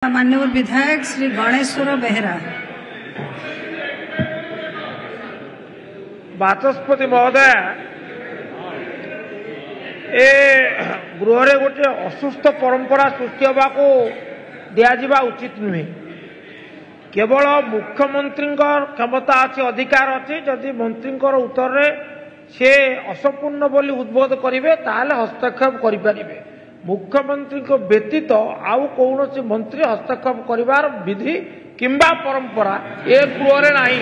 माननीय विधायक श्री गणेश्वर बेहरा। बाचस्पति महोदय, ए गृह रे गोटे असुस्थ परंपरा सृष्टि होगा दिजा उचित नुहे। केवल मुख्यमंत्री क्षमता अच्छी अधिकार अच्छी, जदि मंत्री उत्तर से असंपूर्ण बोली उद्बोध करेंगे ताहले हस्तक्षेप करें। मुख्यमंत्री को व्यतीत आउ कौन मंत्री हस्तक्षेप करिवार विधि किंबा परंपरा ए गृह नहीं।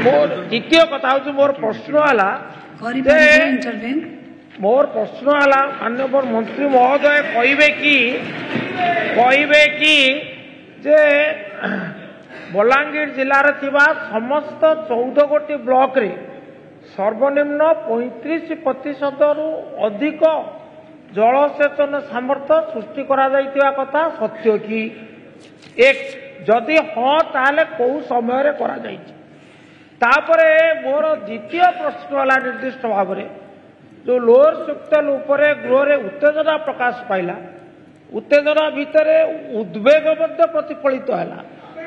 मोर द्वितीय कथा हूँ मोर प्रश्न है माननीय मंत्री महोदय कहे कि जे बलांगीर जिले थिबा समस्त 14 गोटी ब्लॉक रे सर्वनिम्न 35% रु अधिक जलसेचन सामर्थ्य सृष्टि करा जाइतिबा कथा सत्य कि एक जदि हाँ ताहले कौ समय करा जाइछि। तापरे मोर द्वितीय प्रश्न वाला निर्दिष्ट भाव में जो लोअर सुक्तल उपरे गृह रे उत्तेजना प्रकाश पाइला, उत्तेजना भितर उद्वेग मध्य प्रतिफलित है।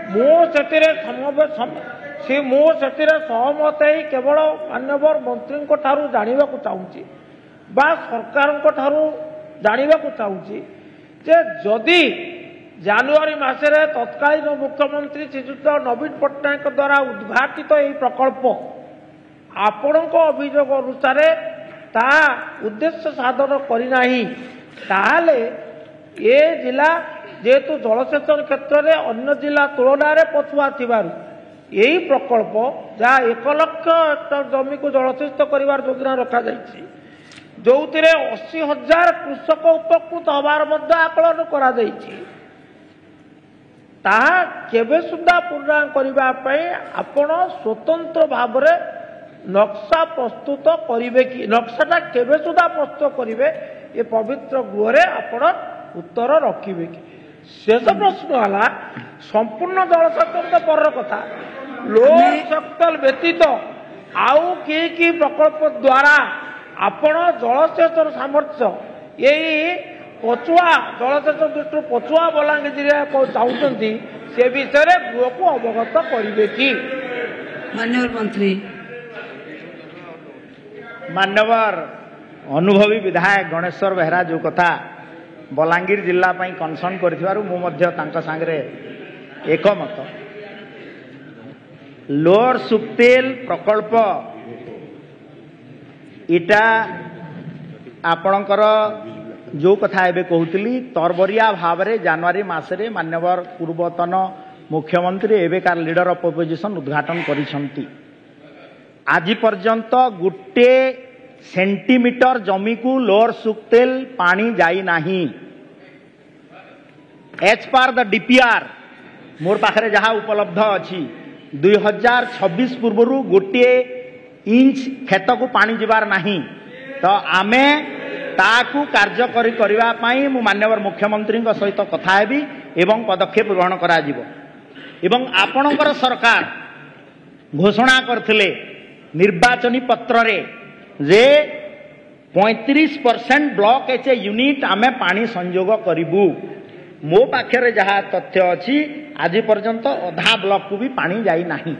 मो सेतिरे सहमत है केवल माननीय मंत्री जानवा चाहूँगी बा सरकार जानवा चाहूँगी जे जदि जानुआरी मासरे तत्कालीन मुख्यमंत्री श्रीजुत नवीन पट्टनायक द्वारा उद्घाटित यह प्रकल्प आपण अभियोग अनुसार ता उद्देश्य साधन करना ताहले ए जिला जेहेतु जलसेचन क्षेत्र में अन्य जिला तुलन में पछुआ थिबारु यही प्रकल्प जहाँ 1 लाख हेक्टर जमी को जलसेचित कर योजना रखा जाइछि, जो 80,000 कृषक उपकृत हबार आकलन करा जाइछि। ताहा केबे सुद्धा पूर्णांग करिबा पई आपण स्वतंत्र भाव में नक्शा प्रस्तुत करिवे कि नक्शाटा केबे सुद्धा प्रस्तुत करिवे ये पवित्र गृह रे आपण उत्तर रखिबे कि। शेष प्रश्न है संपूर्ण जलसेचन पर कथा लोअर सक्तल व्यतीत आउ कि प्रकल्प द्वारा आपण जलसेचन सामर्थ्य यही पछुआ जलसेचन दृष्टि पछुआ बलांगीर जिले को चाहते से विषय गृह को अवगत करेंगे कि। माननीय मंत्री मान्यवर अनुभवी विधायक गणेश्वर बेहरा जो कथा बलांगीर जिला कनसर्न कर एकमत। लोअर सुक्तेल प्रकल्प इटा आपणकर जो कथा एबे कहूली तरबरिया भाव में जनवरी मासरे मान्यवर पूर्वतन मुख्यमंत्री एवेकार लीडर ऑफ अपोजिशन उद्घाटन करिसंती। आज पर्यंत गोटे सेंटीमीटर जमी को लोअर सुक्तेल पानी जाई नाही। एज पार द डीपीआर मोर पाखरे जहाँ उपलब्ध अच्छी 2026 पूर्व गोटे इंच खेत को पानी जीवार नहीं। तो आमे ताकू कार्यकरी करिवा पाई मु मान्यवर मुख्यमंत्री सहित कथा हेबी एवं पदक्षेप ग्रहण करा जिवो। एवं आपणकर सरकार घोषणा करथिले निर्वाचनी पत्र रे जे 35% ब्लॉक एच यूनिट आमे पानी संयोग करिबू। मो पाखे जहाँ तथ्य अच्छी आज पर्यंत अधा ब्लॉक को भी पानी जाई नहीं।